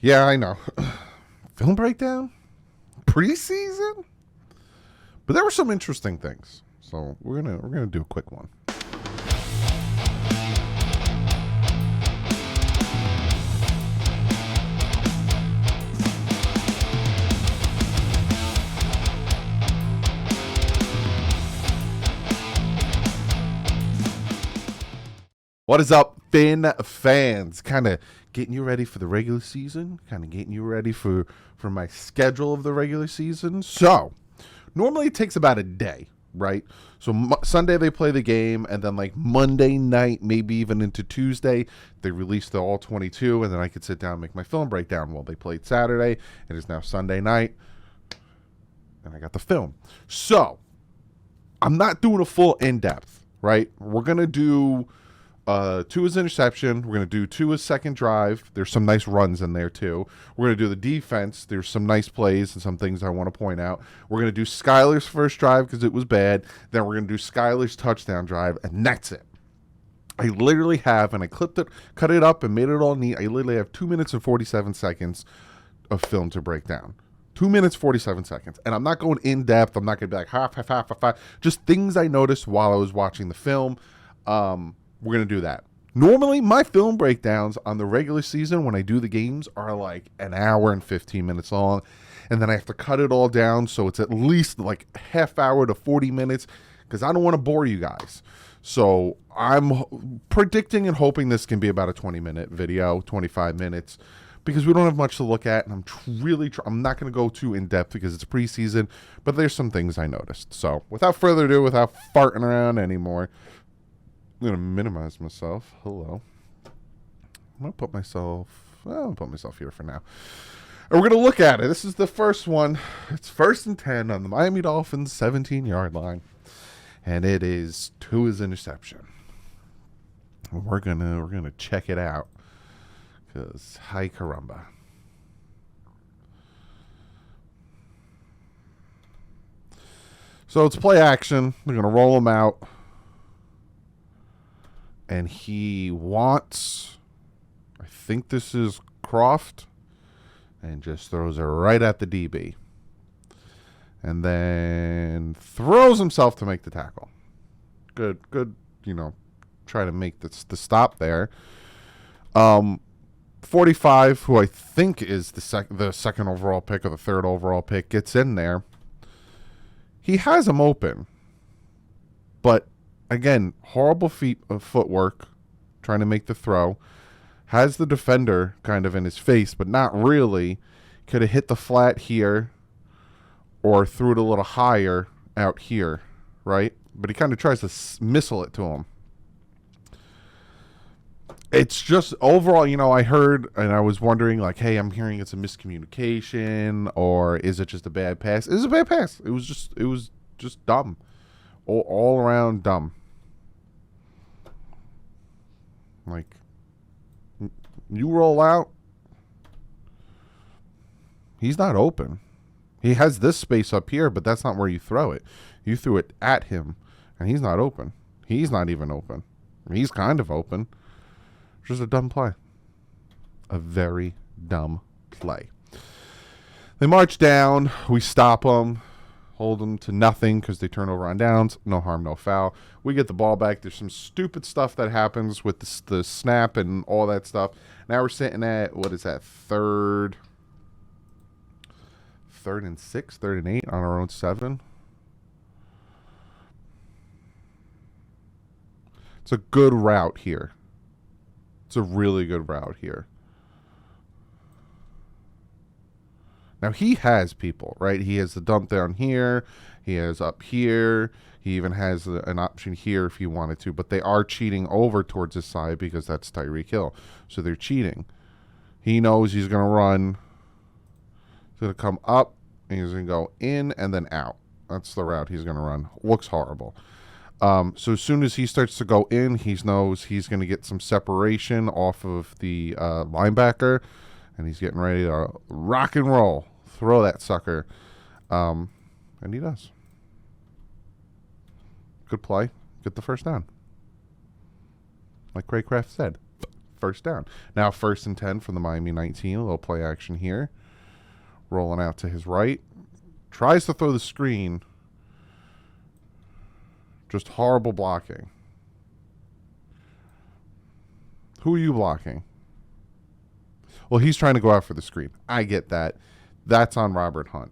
Yeah, I know. Film breakdown? Preseason? But there were some interesting things. So we're gonna do a quick one. What is up, Finn fans? Kind of getting you ready for the regular season. Kind of getting you ready for my schedule of the regular season. So, normally it takes about a day, right? So Sunday they play the game, and then like Monday night, maybe even into Tuesday, they release the all 22, and then I could sit down and make my film breakdown. Well, they played Saturday. It is now Sunday night, and I got the film. So, I'm not doing a full in-depth, right? We're going to do two is interception. We're going to do two is second drive. There's some nice runs in there, too. We're going to do the defense. There's some nice plays and some things I want to point out. We're going to do Skyler's first drive because it was bad. Then we're going to do Skyler's touchdown drive, and that's it. I literally have, and I clipped it, cut it up, and made it all neat. I literally have 2 minutes and 47 seconds of film to break down. 2 minutes, 47 seconds. And I'm not going in depth. I'm not going to be like, half. Just things I noticed while I was watching the film. We're going to do that. Normally, my film breakdowns on the regular season when I do the games are like an hour and 15 minutes long. And then I have to cut it all down so it's at least like half hour to 40 minutes because I don't want to bore you guys. So I'm predicting and hoping this can be about a 20-minute video, 25 minutes, because we don't have much to look at. And I'm not going to go too in-depth because it's preseason, but there's some things I noticed. So without further ado, without farting around anymore, I'm going to minimize myself. Hello. I'll put myself here for now. And we're going to look at it. This is the first one. It's 1st and 10 on the Miami Dolphins 17-yard line. And it is to his interception. We're gonna check it out. Because hi caramba. So it's play action. They're going to roll him out. And he wants, I think this is Croft, and just throws it right at the DB. And then throws himself to make the tackle. Good, try to make the stop there. 45, who I think is the second overall pick or the third overall pick, gets in there. He has him open. But again, horrible footwork, trying to make the throw. Has the defender kind of in his face, but not really. Could have hit the flat here or threw it a little higher out here, right? But he kind of tries to missile it to him. It's just overall, I heard and I was wondering like, hey, I'm hearing it's a miscommunication or is it just a bad pass? It was a bad pass. It was just dumb. All around dumb. Like, you roll out, he's not open. He has this space up here, but that's not where you throw it. You threw it at him, and he's not open. He's not even open. He's kind of open. Just a dumb play. A very dumb play. They march down. We stop them. Hold them to nothing because they turn over on downs. No harm, no foul. We get the ball back. There's some stupid stuff that happens with the snap and all that stuff. Now we're sitting at, what is that, third and 6, 3rd and 8 on our own 7. It's a good route here. It's a really good route here. Now, he has people, right? He has the dump down here. He has up here. He even has an option here if he wanted to. But they are cheating over towards his side because that's Tyreek Hill. So they're cheating. He knows he's going to run. He's going to come up. And he's going to go in and then out. That's the route he's going to run. Looks horrible. So as soon as he starts to go in, he knows he's going to get some separation off of the linebacker. And he's getting ready to rock and roll. Throw that sucker. And he does. Good play. Get the first down. Like Craig Kraft said. first down. Now 1st and 10 from the Miami 19. A little play action here. Rolling out to his right. Tries to throw the screen. Just horrible blocking. Who are you blocking? Well, he's trying to go out for the screen. I get that. That's on Robert Hunt.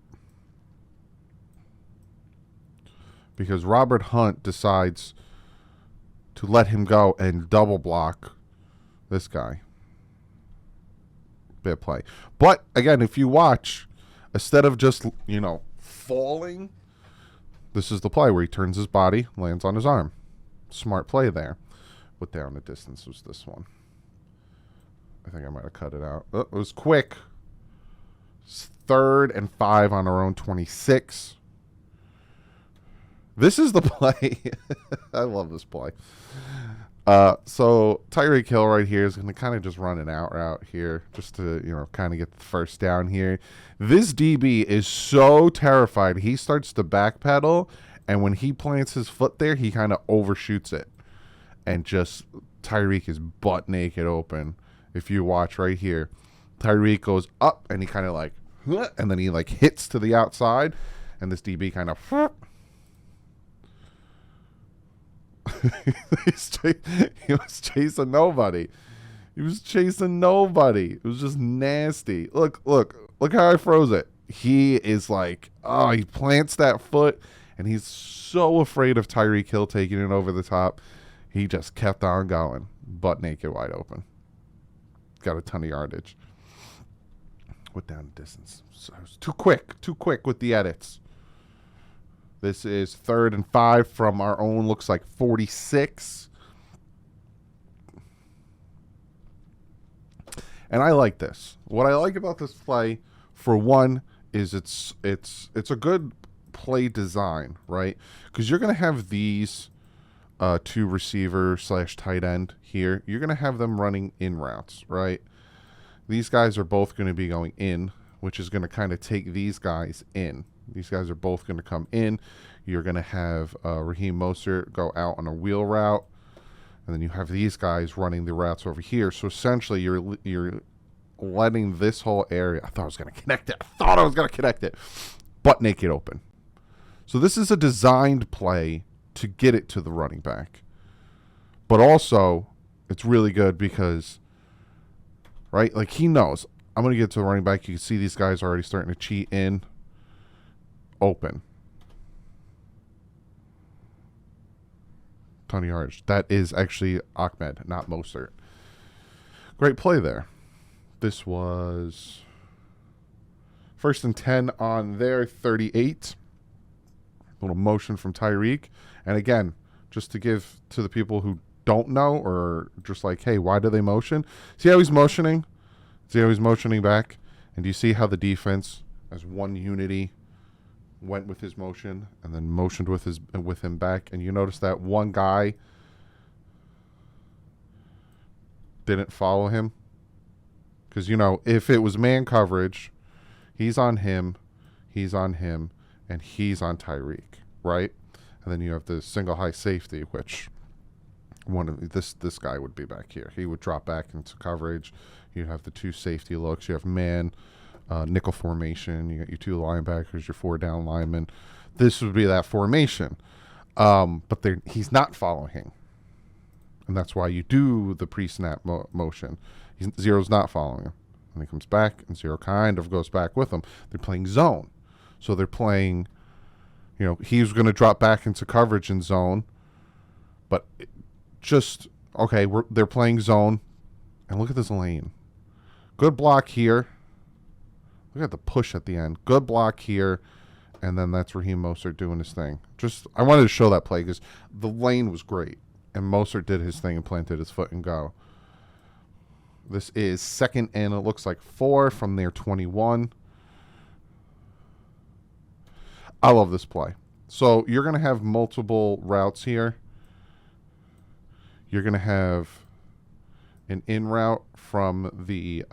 Because Robert Hunt decides to let him go and double block this guy. Bit play. But, again, if you watch, instead of just, falling, this is the play where he turns his body, lands on his arm. Smart play there. What down the distance was this one? I think I might have cut it out. Oh, it was quick. It's 3rd and 5 on our own 26. This is the play. I love this play. So Tyreek Hill right here is going to kind of just run an out route here just to, kind of get the first down here. This DB is so terrified. He starts to backpedal, and when he plants his foot there, he kind of overshoots it. And just Tyreek is butt naked open. If you watch right here, Tyreek goes up, and he kind of like, and then he like hits to the outside, and this DB kind of he was chasing nobody. He was chasing nobody. It was just nasty. Look how I froze it. He is like, he plants that foot, and he's so afraid of Tyreek Hill taking it over the top. He just kept on going, butt naked, wide open. Got a ton of yardage. Went down the distance. So it was too quick with the edits. This is 3rd and 5 from our own, looks like 46. And I like this. What I like about this play, for one, is it's a good play design, right? Because you're going to have these 2 receiver / tight end here. You're going to have them running in routes, right? These guys are both going to be going in, which is going to kind of take these guys in. These guys are both going to come in. You're going to have Raheem Mostert go out on a wheel route, and then you have these guys running the routes over here. So essentially, you're letting this whole area. I thought I was going to connect it. Butt naked open. So this is a designed play to get it to the running back, but also it's really good because, right? Like he knows I'm going to get to the running back. You can see these guys are already starting to cheat in. Open. Ton of yards. That is actually Ahmed, not Mostert. Great play there. This was 1st and 10 on their 38. Little motion from Tyreek. And again, just to give to the people who don't know or just like, hey, why do they motion? See how he's motioning? See how he's motioning back? And do you see how the defense as one unity went with his motion and then motioned with him back? And you notice that one guy didn't follow him? Because, if it was man coverage, he's on him, and he's on Tyreek, right? And then you have the single high safety, which one of this guy would be back here. He would drop back into coverage. You have the 2 safety looks. You have man, nickel formation. You got your 2 linebackers, your 4 down linemen. This would be that formation. But he's not following. And that's why you do the pre-snap motion. Zero's not following him. And he comes back, and Zero kind of goes back with him. They're playing zone. So they're playing, he's going to drop back into coverage in zone. But they're playing zone. And look at this lane. Good block here. Look at the push at the end. Good block here. And then that's Raheem Mostert doing his thing. I wanted to show that play because the lane was great. And Mostert did his thing and planted his foot and go. This is 2nd and it looks like 4 from their 21. I love this play. So you're going to have multiple routes here. You're going to have an in route from the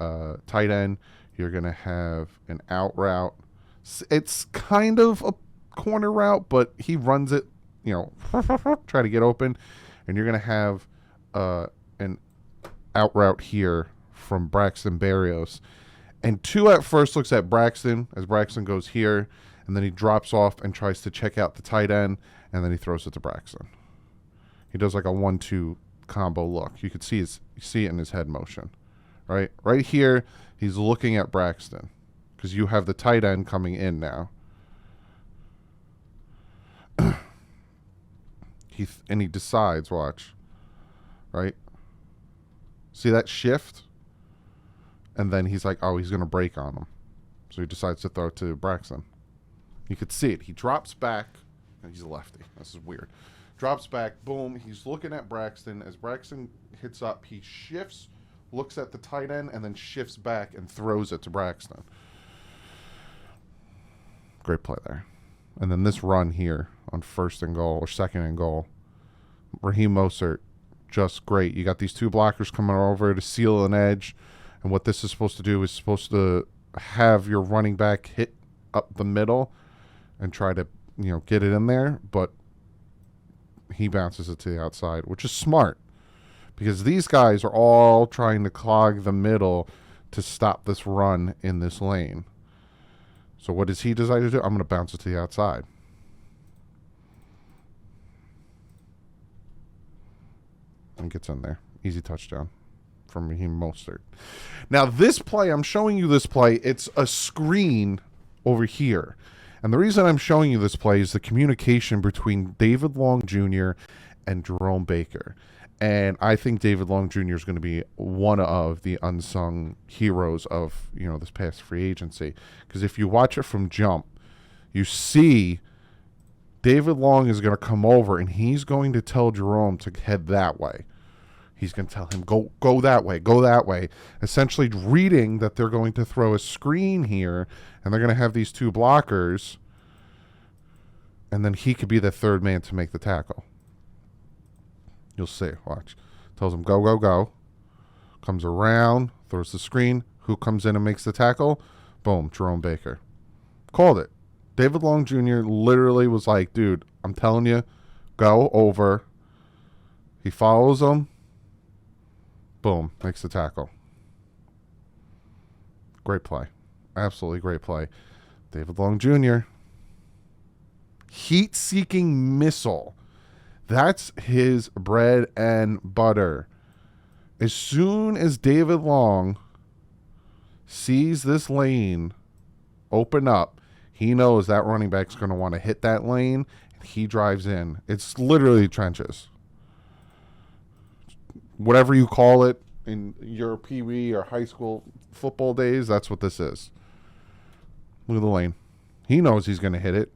tight end. You're going to have an out route. It's kind of a corner route, but he runs it, try to get open. And you're going to have an out route here from Braxton Berrios. And 2 at first looks at Braxton as Braxton goes here, and then he drops off and tries to check out the tight end, and then he throws it to Braxton. He does like a 1-2 combo look. You could see it in his head motion, right? Right here, he's looking at Braxton because you have the tight end coming in now. He decides, watch, right? See that shift? And then he's like, oh, he's going to break on him. So he decides to throw it to Braxton. You could see it. He drops back. And he's a lefty. This is weird. Drops back. Boom. He's looking at Braxton. As Braxton hits up, he shifts, looks at the tight end, and then shifts back and throws it to Braxton. Great play there. And then this run here on 1st and goal or 2nd and goal. Raheem Mostert, just great. You got these 2 blockers coming over to seal an edge. And what this is supposed to do is supposed to have your running back hit up the middle and try to, get it in there. But he bounces it to the outside, which is smart because these guys are all trying to clog the middle to stop this run in this lane. So what does he decide to do? I'm going to bounce it to the outside. And gets in there. Easy touchdown from Raheem Mostert. Now, this play, I'm showing you this play. It's a screen over here. And the reason I'm showing you this play is the communication between David Long Jr. and Jerome Baker. And I think David Long Jr. is going to be one of the unsung heroes of, this past free agency. Because if you watch it from jump, you see David Long is going to come over and he's going to tell Jerome to head that way. He's going to tell him, go that way, go that way. Essentially reading that they're going to throw a screen here and they're going to have these 2 blockers. And then he could be the 3rd man to make the tackle. You'll see. Watch. Tells him, go, go, go. Comes around, throws the screen. Who comes in and makes the tackle? Boom, Jerome Baker. Called it. David Long Jr. literally was like, dude, I'm telling you, go over. He follows him. Boom, makes the tackle. Great play. Absolutely great play. David Long Jr. Heat-seeking missile. That's his bread and butter. As soon as David Long sees this lane open up, he knows that running back's going to want to hit that lane, and he drives in. It's literally trenches. Whatever you call it in your Pee Wee or high school football days, that's what this is. Look at the lane. He knows he's going to hit it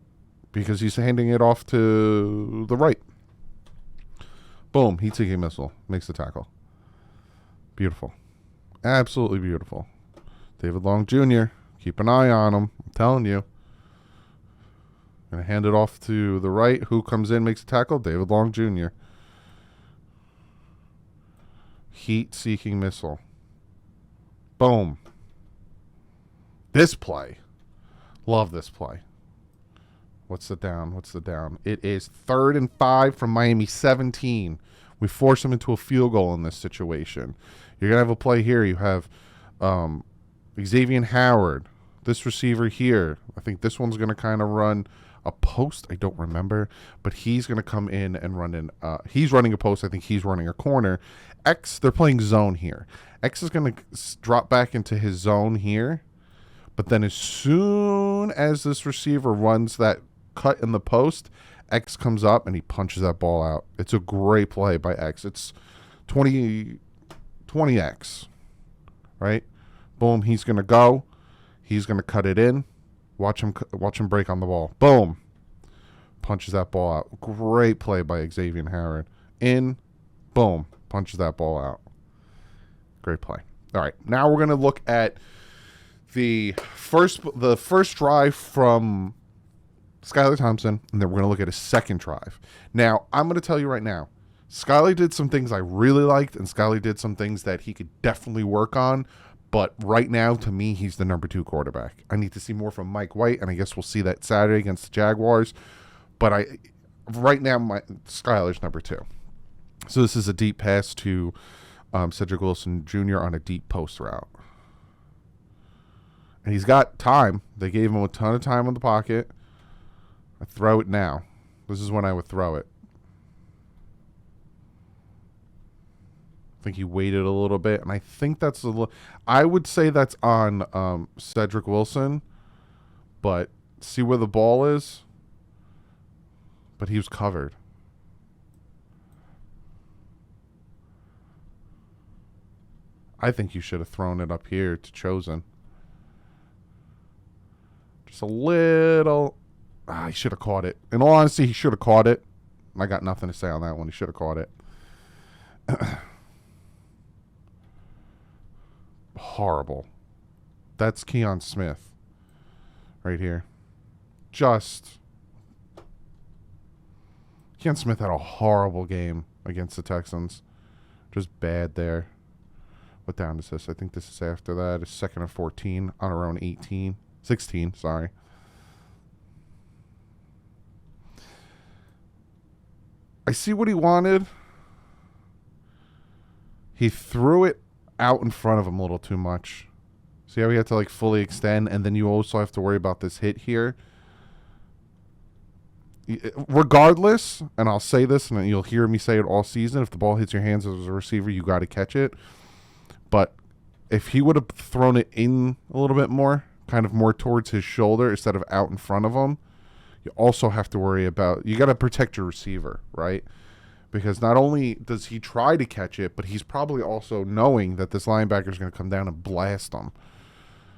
because he's handing it off to the right. Boom, heat-seeking missile. Makes the tackle. Beautiful. Absolutely beautiful. David Long Jr., keep an eye on him. I'm telling you. Going to hand it off to the right. Who comes in, makes a tackle? David Long Jr. Heat-seeking missile. Boom. This play. Love this play. What's the down? What's the down? It is 3rd and 5 from Miami 17. We force them into a field goal in this situation. You're going to have a play here. You have Xavier Howard, this receiver here. I think this one's going to kind of run a post. I don't remember. But he's going to come in and run in. He's running a post. I think he's running a corner. X, they're playing zone here. X is going to drop back into his zone here. But then as soon as this receiver runs that cut in the post, X comes up and he punches that ball out. It's a great play by X. It's 20X, right? Boom, he's going to go. He's going to cut it in. Watch him break on the ball. Boom. Punches that ball out. Great play by Xavier Howard. In. Boom. Punches that ball out. Great play. All right, now we're going to look at the first drive from Skylar Thompson, and then we're going to look at a second drive. Now, I'm going to tell you right now, Skylar did some things I really liked, and Skylar did some things that he could definitely work on, but right now, to me, he's the number 2 quarterback. I need to see more from Mike White, and I guess we'll see that Saturday against the Jaguars, but right now, Skylar's number 2. So this is a deep pass to Cedric Wilson Jr. on a deep post route. And he's got time. They gave him a ton of time on the pocket. I throw it now. This is when I would throw it. I think he waited a little bit, and I think that's a little. I would say that's on Cedric Wilson, but see where the ball is? But he was covered. I think you should have thrown it up here to Chosen. Just a little. He should have caught it. In all honesty, he should have caught it. I got nothing to say on that one. He should have caught it. Horrible. That's Keon Smith right here. Keon Smith had a horrible game against the Texans. Just bad there. What down is this? I think this is after that. It's 2nd and 14 on our own 16, sorry. I see what he wanted. He threw it out in front of him a little too much. See how he had to like fully extend, and then you also have to worry about this hit here. Regardless, and I'll say this, and you'll hear me say it all season, if the ball hits your hands as a receiver, you got to catch it. But if he would have thrown it in a little bit more, kind of more towards his shoulder instead of out in front of him, you also have to worry about, you got to protect your receiver, right? Because not only does he try to catch it, but he's probably also knowing that this linebacker is going to come down and blast him.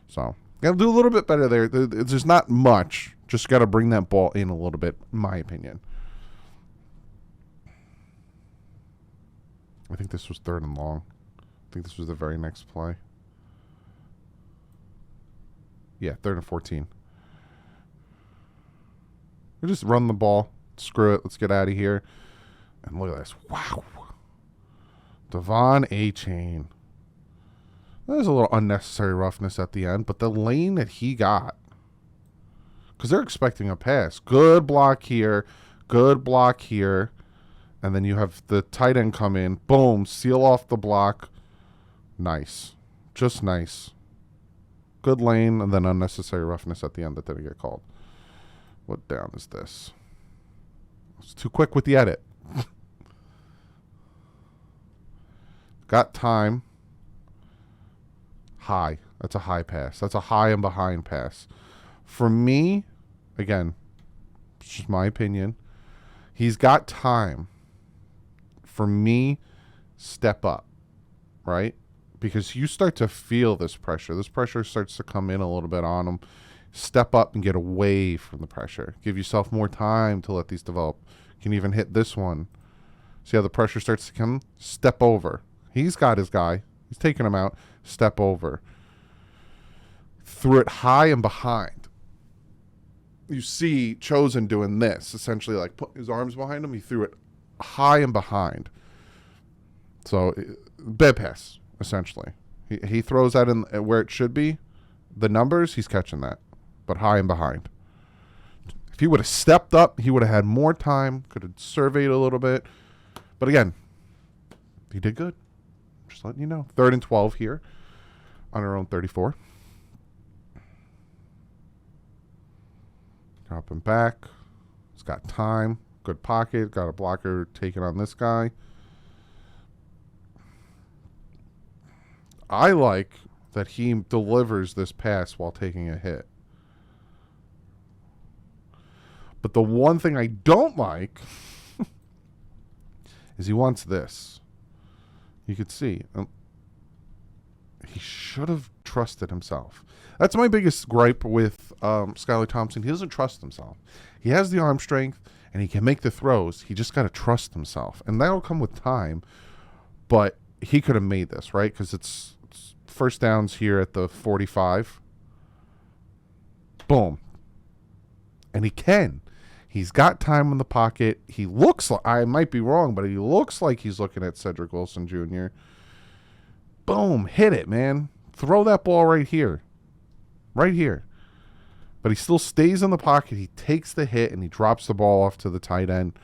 So, got to do a little bit better there. There's not much. Just got to bring that ball in a little bit, in my opinion. I think this was 3rd and long. I think this was the very next play. Yeah, 3rd and 14. We just run the ball. Screw it. Let's get out of here. And look at this. Wow. Devon A-Chain. There's a little unnecessary roughness at the end, but the lane that he got, because they're expecting a pass. Good block here. Good block here. And then you have the tight end come in. Boom. Seal off the block. Nice. Just nice. Good lane, and then unnecessary roughness at the end that didn't get called. What down is this? It's too quick with the edit. Got time. High. That's a high pass. That's a high and behind pass. For me, again, it's just my opinion, he's got time. For me, step up, right? Because you start to feel this pressure. This pressure starts to come in a little bit on him. Step up and get away from the pressure. Give yourself more time to let these develop. You can even hit this one. See how the pressure starts to come? Step over. He's got his guy. He's taking him out. Step over. Threw it high and behind. You see Chosen doing this, essentially like putting his arms behind him. He threw it high and behind. So, bad pass, essentially. He throws that in where it should be. The numbers, he's catching that. But high and behind. If he would have stepped up, he would have had more time. Could have surveyed a little bit. But again, he did good. Just letting you know. 3rd and 12 here on our own 34. Drop him back. He's got time. Good pocket. Got a blocker taking on this guy. I like that he delivers this pass while taking a hit. But the one thing I don't like is he wants this. You could see. He should have trusted himself. That's my biggest gripe with Skylar Thompson. He doesn't trust himself. He has the arm strength, and he can make the throws. He just got to trust himself. And that will come with time. But he could have made this, right? Because it's first downs here at the 45. Boom. And he can. He's got time in the pocket. He looks like, I might be wrong, but he looks like he's looking at Cedric Wilson Jr. Boom. Hit it, man. Throw that ball right here. Right here. But he still stays in the pocket. He takes the hit, and he drops the ball off to the tight end.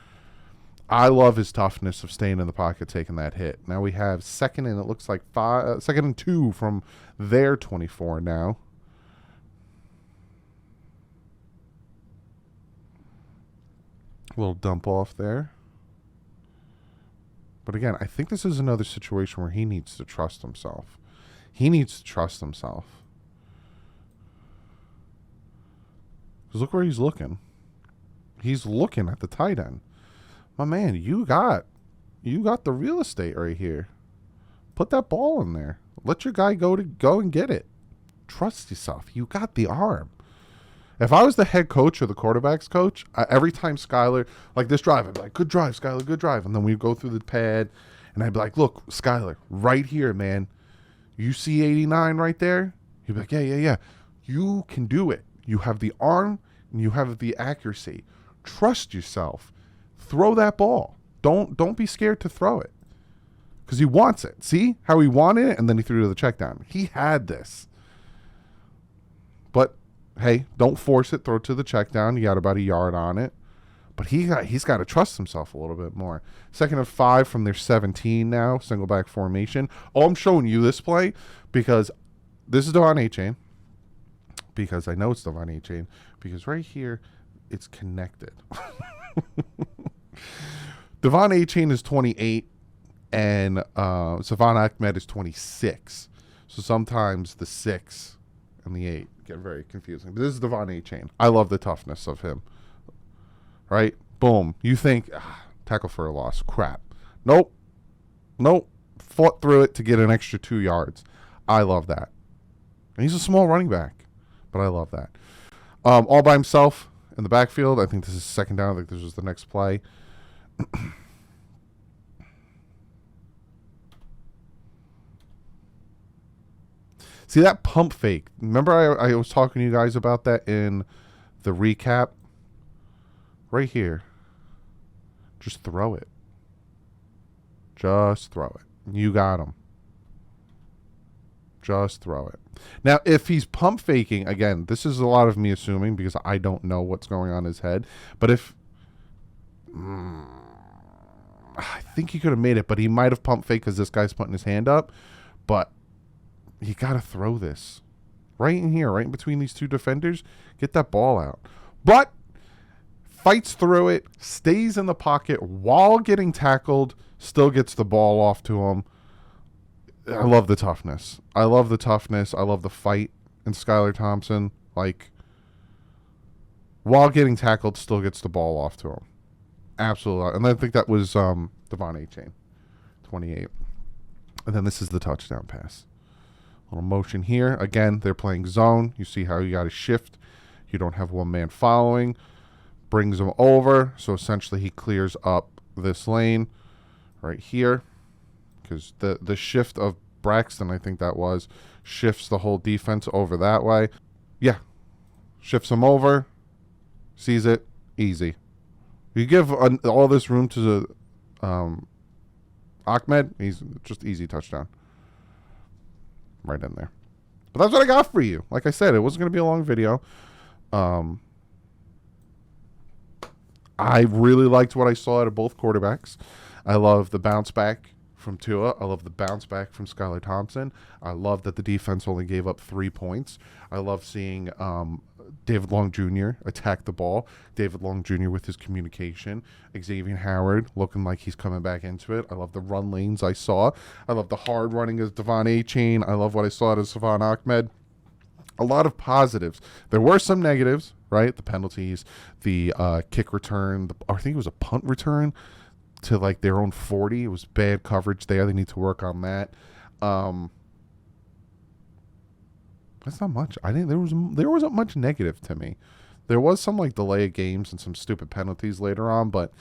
I love his toughness of staying in the pocket, taking that hit. Now we have second and it looks like second and 2 from their 24 now. Little dump off there. But again, I think this is another situation where he needs to trust himself. He needs to trust himself. Because look where he's looking. He's looking at the tight end. My man, you got the real estate right here. Put that ball in there. Let your guy go and get it. Trust yourself. You got the arm. If I was the head coach or the quarterback's coach, every time Skyler, like this drive, I'd be like, good drive, Skyler, good drive. And then we'd go through the pad, and I'd be like, look, Skyler, right here, man. You see 89 right there? He'd be like, yeah. You can do it. You have the arm, and you have the accuracy. Trust yourself. Throw that ball. Don't be scared to throw it. Because he wants it. See how he wanted it, and then he threw to the check down. He had this. But hey, don't force it. Throw it to the check down. You got about a yard on it. But he's got to trust himself a little bit more. Second and 5 from their 17 now. Single back formation. Oh, I'm showing you this play because this is Devon A-Chain. Because I know it's Devon A-Chain. Because right here, it's connected. Devon A-Chain is 28. And Savon Ahmed is 26. So sometimes the 6 and the 8 get very confusing. But this is Devon A-Chain. I love the toughness of him. Right? Boom. You think, tackle for a loss. Crap. Nope. Fought through it to get an extra 2 yards. I love that. And he's a small running back. But I love that. All by himself in the backfield. I think this is second down. I think this was the next play. See that pump fake? Remember I was talking to you guys about that in the recap? Right here. Just throw it. Just throw it. You got him. Just throw it. Now, if he's pump faking, again, this is a lot of me assuming because I don't know what's going on in his head. But if... I think he could have made it, but he might have pump faked because this guy's putting his hand up. But... you got to throw this. Right in here, right in between these two defenders. Get that ball out. But fights through it, stays in the pocket while getting tackled, still gets the ball off to him. I love the toughness. I love the fight in Skylar Thompson. Like, while getting tackled, still gets the ball off to him. Absolutely. And I think that was Devon A-Chain, 28. And then this is the touchdown pass. Little motion here. Again, they're playing zone. You see how you got to shift. You don't have one man following. Brings him over. So essentially he clears up this lane right here. Because the shift of Braxton, I think that was, shifts the whole defense over that way. Yeah. Shifts him over. Sees it. Easy. You give all this room to Ahmed. He's just easy touchdown. Right in there. But that's what I got for you. Like I said, it wasn't going to be a long video. I really liked what I saw out of both quarterbacks. I love the bounce back from Tua. I love the bounce back from Skylar Thompson. I love that the defense only gave up 3 points. I love seeing David Long Jr. attack the ball. David Long Jr. with his communication. Xavier Howard looking like he's coming back into it. I love the run lanes I saw. I love the hard running of Devon A-Chain. I love what I saw out of Savon Ahmed. A lot of positives. There were some negatives, right? The penalties, the kick return. I think it was a punt return to like their own 40. It was bad coverage there. They need to work on that. That's not much. I think there wasn't much negative to me. There was some like delay of games and some stupid penalties later on, but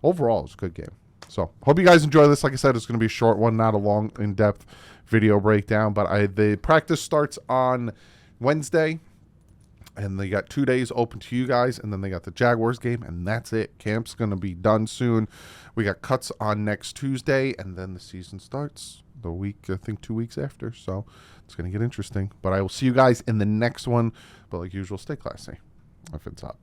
overall it was a good game. So hope you guys enjoy this. Like I said, it's going to be a short one, not a long, in-depth video breakdown. But the practice starts on Wednesday, and they got 2 days open to you guys, and then they got the Jaguars game, and that's it. Camp's going to be done soon. We got cuts on next Tuesday, and then the season starts the week, I think 2 weeks after. So it's going to get interesting. But I will see you guys in the next one. But like usual, stay classy. If it's up.